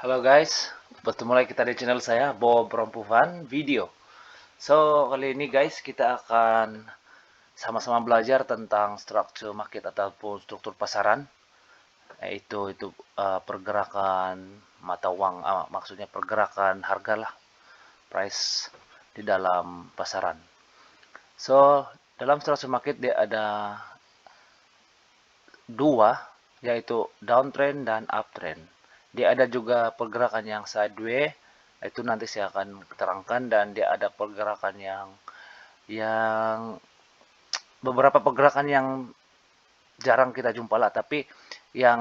Halo guys, bertemu lagi kita di channel saya Bob Rompuvan Video. So kali ini guys kita akan sama-sama belajar tentang struktur market ataupun struktur pasaran, yaitu pergerakan mata uang, maksudnya pergerakan harga lah, price di dalam pasaran. So dalam struktur market dia ada dua, yaitu downtrend dan uptrend. Dia ada juga pergerakan yang sideways, itu nanti saya akan terangkan, dan dia ada pergerakan yang beberapa pergerakan yang jarang kita jumpa lah, tapi yang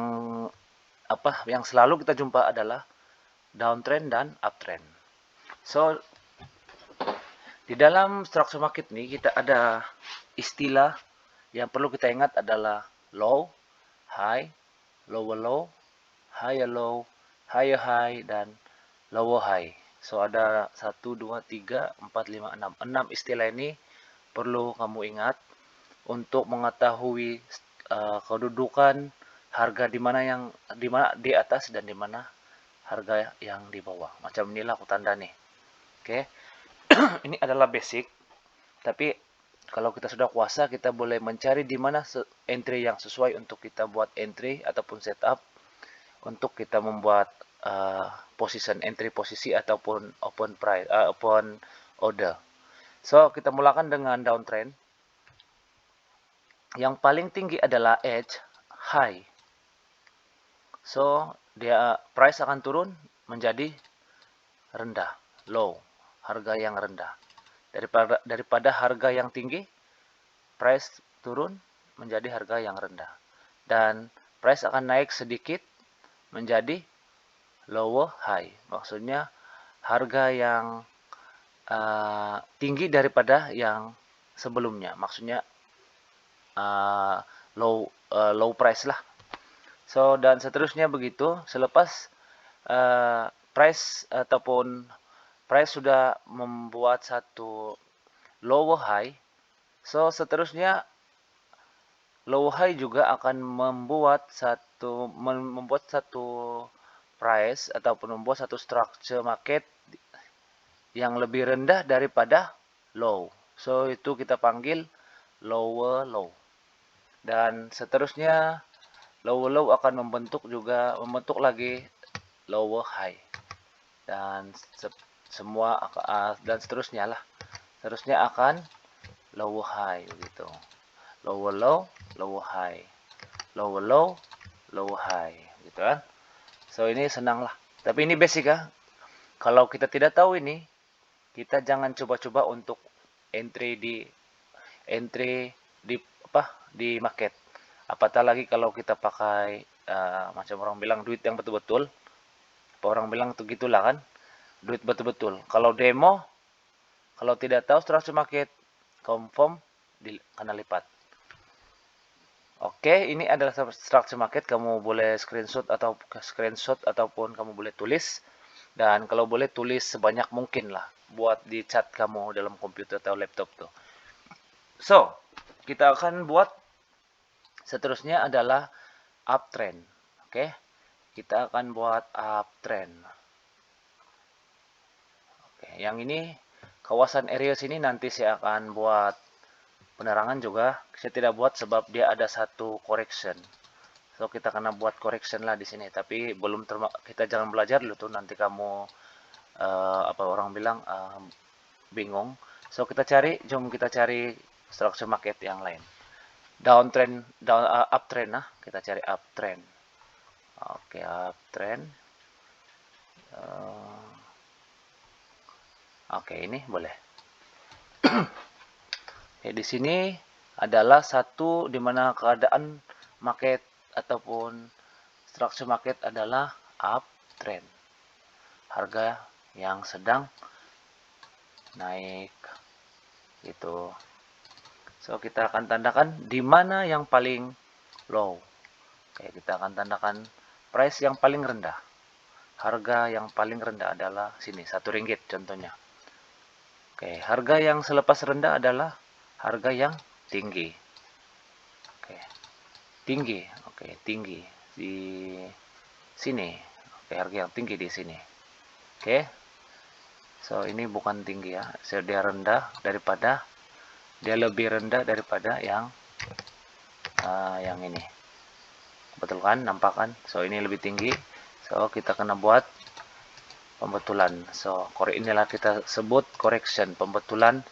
yang selalu kita jumpa adalah downtrend dan uptrend. So di dalam structure market nih kita ada istilah yang perlu kita ingat adalah low, high, lower low, higher low, higher high, dan lower high. So ada 1, 2, 3, 4, 5, 6. 6 istilah ini perlu kamu ingat untuk mengetahui kedudukan harga di atas dan di mana harga yang di bawah. Macam inilah aku tanda nih. Oke. Ini adalah basic, tapi kalau kita sudah kuasa, kita boleh mencari di mana entry yang sesuai untuk kita buat entry ataupun setup untuk kita membuat position entry posisi ataupun open order. So kita mulakan dengan downtrend. Yang paling tinggi adalah edge high. So dia price akan turun menjadi rendah, low, harga yang rendah. Daripada harga yang tinggi, price turun menjadi harga yang rendah. Dan price akan naik sedikit menjadi lower high. Maksudnya harga yang tinggi daripada yang sebelumnya. Maksudnya low price lah. So dan seterusnya begitu. Selepas price ataupun price sudah membuat satu lower high, so seterusnya low high juga akan membuat satu price ataupun membuat satu structure market yang lebih rendah daripada low. So itu kita panggil lower low. Dan seterusnya lower low akan membentuk lagi lower high. Dan dan seterusnya lah. Seterusnya akan lower high begitu. Lower low, lower high. Lower low, lower high gitu kan. So ini senang lah. Tapi ini basic ya. Kalau kita tidak tahu ini, kita jangan coba-coba untuk entry di entry di di market. Apatah lagi kalau kita pakai macam orang bilang duit yang betul-betul. Orang bilang tuh gitulah kan. Duit betul-betul. Kalau demo, kalau tidak tahu structure market, confirm kena lipat. Oke, ini adalah structure market. Kamu boleh screenshot ataupun kamu boleh tulis. Dan kalau boleh tulis sebanyak mungkin lah buat di chat kamu dalam komputer atau laptop tuh. So, kita akan buat seterusnya adalah uptrend. Oke. Kita akan buat uptrend. Oke, yang ini kawasan area sini nanti saya akan buat penerangan juga. Saya tidak buat sebab dia ada satu correction. So kita kena buat correction lah di sini. Tapi belum kita jangan belajar dulu tuh, nanti kamu apa orang bilang bingung. So jom kita cari structure market yang lain. Uptrend lah. Kita cari uptrend. Oke, uptrend. Oke, ini boleh. Oke, di sini adalah satu di mana keadaan market ataupun structure market adalah uptrend. Harga yang sedang naik gitu. So kita akan tandakan di mana yang paling low. Oke, kita akan tandakan price yang paling rendah. Harga yang paling rendah adalah sini, Rp1 contohnya. Oke, harga yang selepas rendah adalah harga yang tinggi. Oke, tinggi. Oke, tinggi di sini. harga yang tinggi di sini. Oke. So ini bukan tinggi ya. So dia rendah daripada, dia lebih rendah daripada yang ini. Betul kan? Nampak kan? So ini lebih tinggi. So kita kena buat pembetulan. So inilah kita sebut correction, pembetulan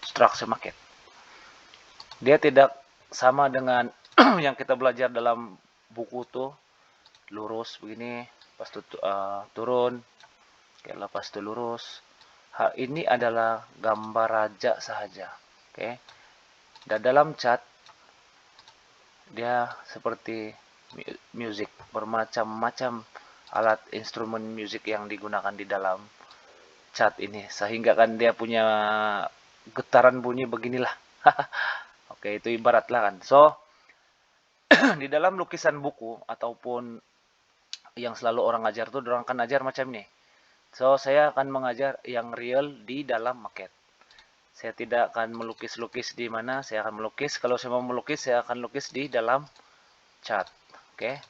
structure market. Dia tidak sama dengan yang kita belajar dalam buku tuh, lurus begini, pas itu turun, lepas itu lurus. Ini adalah gambar raja saja. Oke. Dan dalam chart dia seperti musik, bermacam-macam alat instrumen musik yang digunakan di dalam chart ini, sehingga kan dia punya getaran bunyi beginilah. Oke, itu ibaratlah kan. So di dalam lukisan buku ataupun yang selalu orang ajar tuh, orang akan ajar macam ini. So saya akan mengajar yang real di dalam market. Saya tidak akan melukis-lukis di mana, saya akan melukis. Kalau saya mau melukis, saya akan lukis di dalam chart. Oke.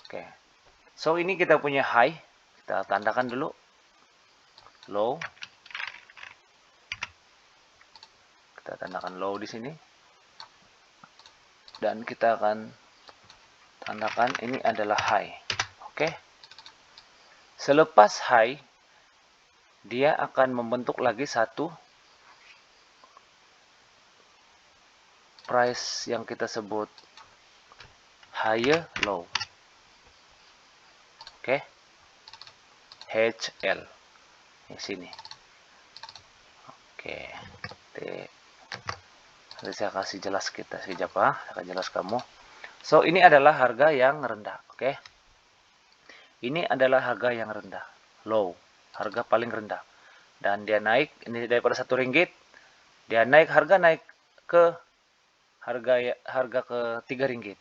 Oke. So ini kita punya high. Kita tandakan dulu. Low. Kita tandakan low di sini. Dan kita akan tandakan ini adalah high. Oke. Selepas high, dia akan membentuk lagi satu price yang kita sebut higher low. Oke. HL di sini. Oke. Nanti saya kasih jelas kita siapa, saya akan jelas kamu. So ini adalah harga yang rendah. Oke. Ini adalah harga yang rendah, low, harga paling rendah. Dan dia naik ini daripada Rp1, dia naik ke harga ke Rp3,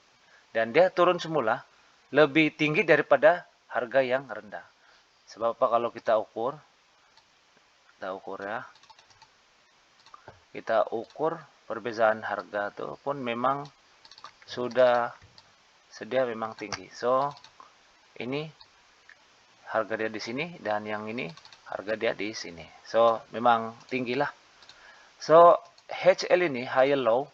dan dia turun semula lebih tinggi daripada harga yang rendah. Sebab apa? Kalau kita ukur ya, kita ukur perbedaan harga itu pun memang sudah sedia memang tinggi. So ini harga dia di sini, dan yang ini harga dia di sini. So memang tinggi lah. So HL ini high low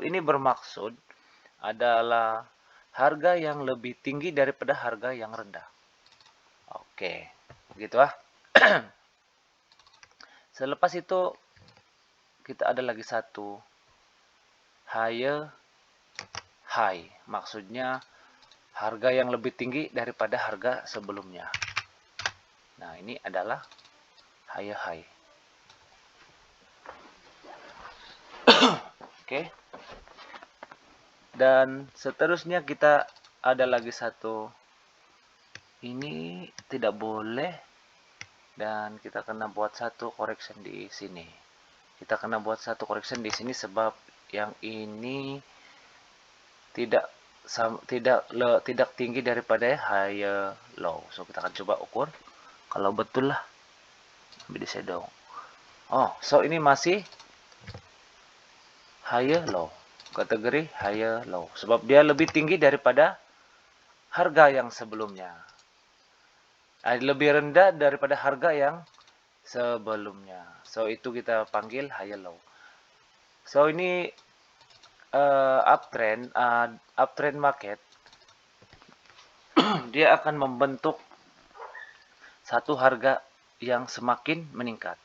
ini bermaksud adalah harga yang lebih tinggi daripada harga yang rendah. Oke, begitu ah. Selepas itu kita ada lagi satu higher high, maksudnya harga yang lebih tinggi daripada harga sebelumnya. Nah, ini adalah higher high. Oke. Dan seterusnya kita ada lagi satu. Ini tidak boleh, dan kita kena buat satu correction di sini. Kita kena buat satu correction di sini sebab yang ini tidak tinggi daripada higher low. So kita akan coba ukur kalau betul lah. Ambil di shadow. Oh, so ini masih higher low, kategori higher low, sebab dia lebih tinggi daripada harga yang sebelumnya, lebih rendah daripada harga yang sebelumnya. So itu kita panggil higher low. So ini uptrend market dia akan membentuk satu harga yang semakin meningkat.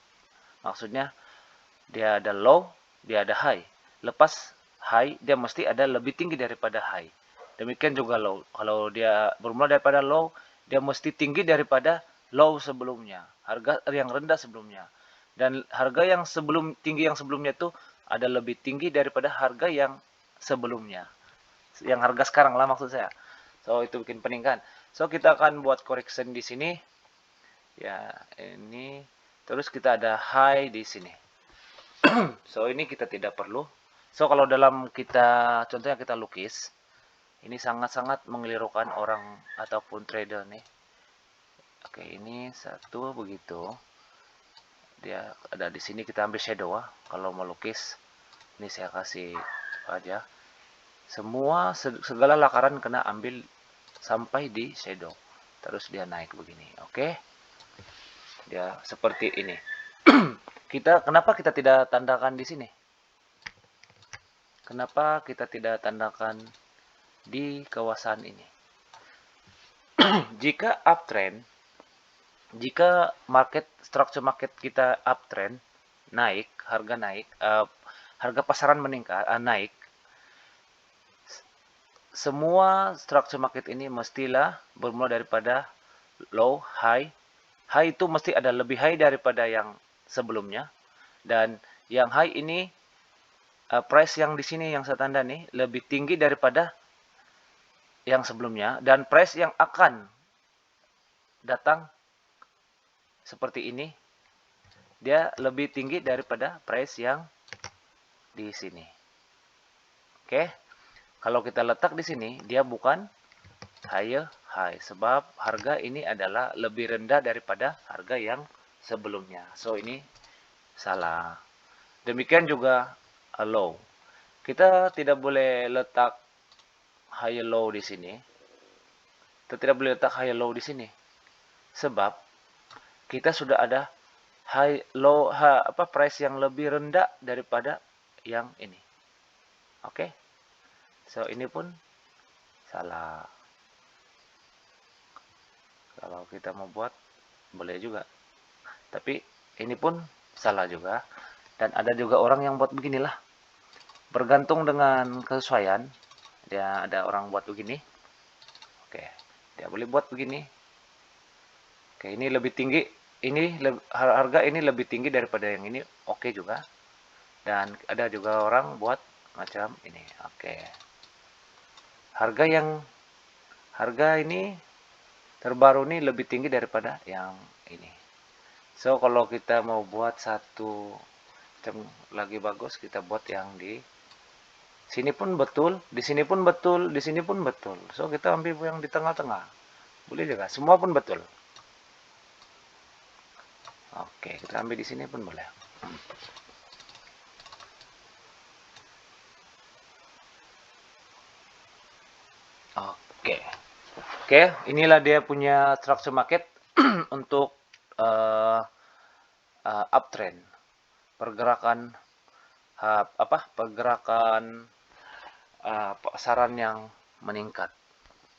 Maksudnya dia ada low, dia ada high. Lepas high, dia mesti ada lebih tinggi daripada high. Demikian juga low. Kalau dia bermula daripada low, dia mesti tinggi daripada low sebelumnya. Harga yang rendah sebelumnya. Dan harga yang tinggi yang sebelumnya itu ada lebih tinggi daripada harga yang sebelumnya. Yang harga sekarang lah maksud saya. So itu bikin peningkatan. So kita akan buat correction di sini. Ya, ini. Terus kita ada high di sini. So ini kita tidak perlu. So kalau dalam contohnya kita lukis, ini sangat-sangat mengelirukan orang ataupun trader nih. Oke, ini satu begitu. Dia ada di sini, kita ambil shadow. Kalau mau lukis, ini saya kasih aja. Semua segala lakaran kena ambil sampai di shadow. Terus dia naik begini. Oke. Dia seperti ini. Kenapa kita tidak tandakan di sini? Kenapa kita tidak tandakan di kawasan ini? Jika uptrend, jika structure market kita uptrend, naik, harga naik, harga pasaran meningkat, naik, semua structure market ini mestilah bermula daripada low, high. High itu mesti ada lebih high daripada yang sebelumnya, dan yang high ini price yang di sini yang saya tanda nih lebih tinggi daripada yang sebelumnya, dan price yang akan datang seperti ini dia lebih tinggi daripada price yang di sini. Oke. Kalau kita letak di sini, dia bukan higher high sebab harga ini adalah lebih rendah daripada harga yang sebelumnya. So ini salah. Demikian juga low. Kita tidak boleh letak high low di sini. Kita tidak boleh letak high low di sini. Sebab kita sudah ada price yang lebih rendah daripada yang ini. Oke. So ini pun salah. Kalau kita mau buat boleh juga. Tapi ini pun salah juga. Dan ada juga orang yang buat beginilah. Bergantung dengan kesesuaian. Dia ada orang buat begini. Oke, dia boleh buat begini. Oke, ini lebih tinggi. Harga ini lebih tinggi daripada yang ini. Oke juga. Dan ada juga orang buat macam ini. Oke. Harga ini terbaru ini lebih tinggi daripada yang ini. So kalau kita mau buat satu macam lagi bagus, kita buat yang di sini pun betul, di sini pun betul, di sini pun betul. So kita ambil yang di tengah-tengah. Boleh juga, semua pun betul. Oke, kita ambil di sini pun boleh. Oke, inilah dia punya structure market untuk uptrend, pergerakan pasaran yang meningkat.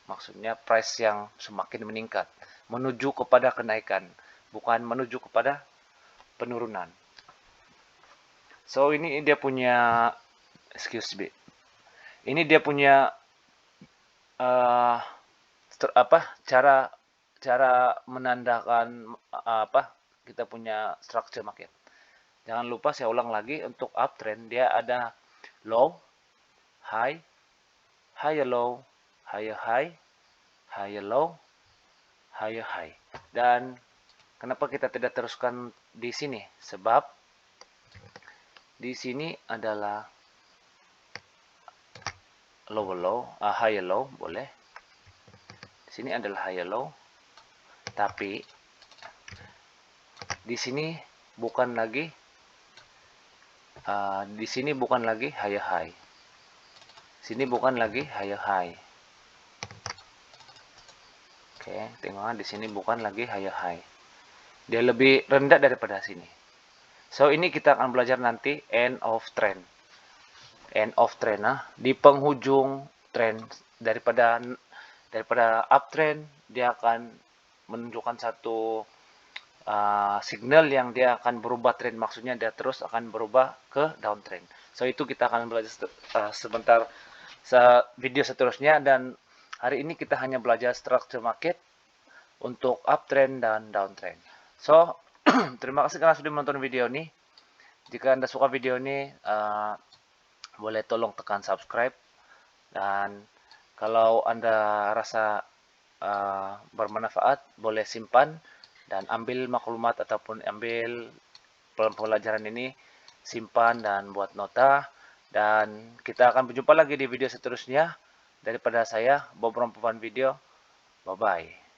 Maksudnya price yang semakin meningkat menuju kepada kenaikan, bukan menuju kepada penurunan. So ini dia punya ini dia punya cara menandakan kita punya structure market. Jangan lupa saya ulang lagi, untuk uptrend dia ada low, high, higher low, higher high, higher low, higher high. Dan kenapa kita tidak teruskan di sini? Sebab di sini adalah lower low, higher low boleh. Di sini adalah higher low, tapi di sini bukan lagi higher high. Sini bukan lagi higher high. Oke, tengok di sini bukan lagi higher high. Dia lebih rendah daripada sini. So ini kita akan belajar nanti end of trend. End of trend, di penghujung trend daripada uptrend dia akan menunjukkan satu signal yang dia akan berubah trend, maksudnya dia terus akan berubah ke downtrend. So itu kita akan belajar sebentar video seterusnya, dan hari ini kita hanya belajar structure market untuk uptrend dan downtrend. So terima kasih karena sudah menonton video ini. Jika Anda suka video ini, boleh tolong tekan subscribe, dan kalau Anda rasa bermanfaat, boleh simpan dan ambil maklumat ataupun ambil pelajaran ini, simpan dan buat nota. Dan kita akan berjumpa lagi di video seterusnya. Daripada saya, Bob Rompovan Video. Bye-bye.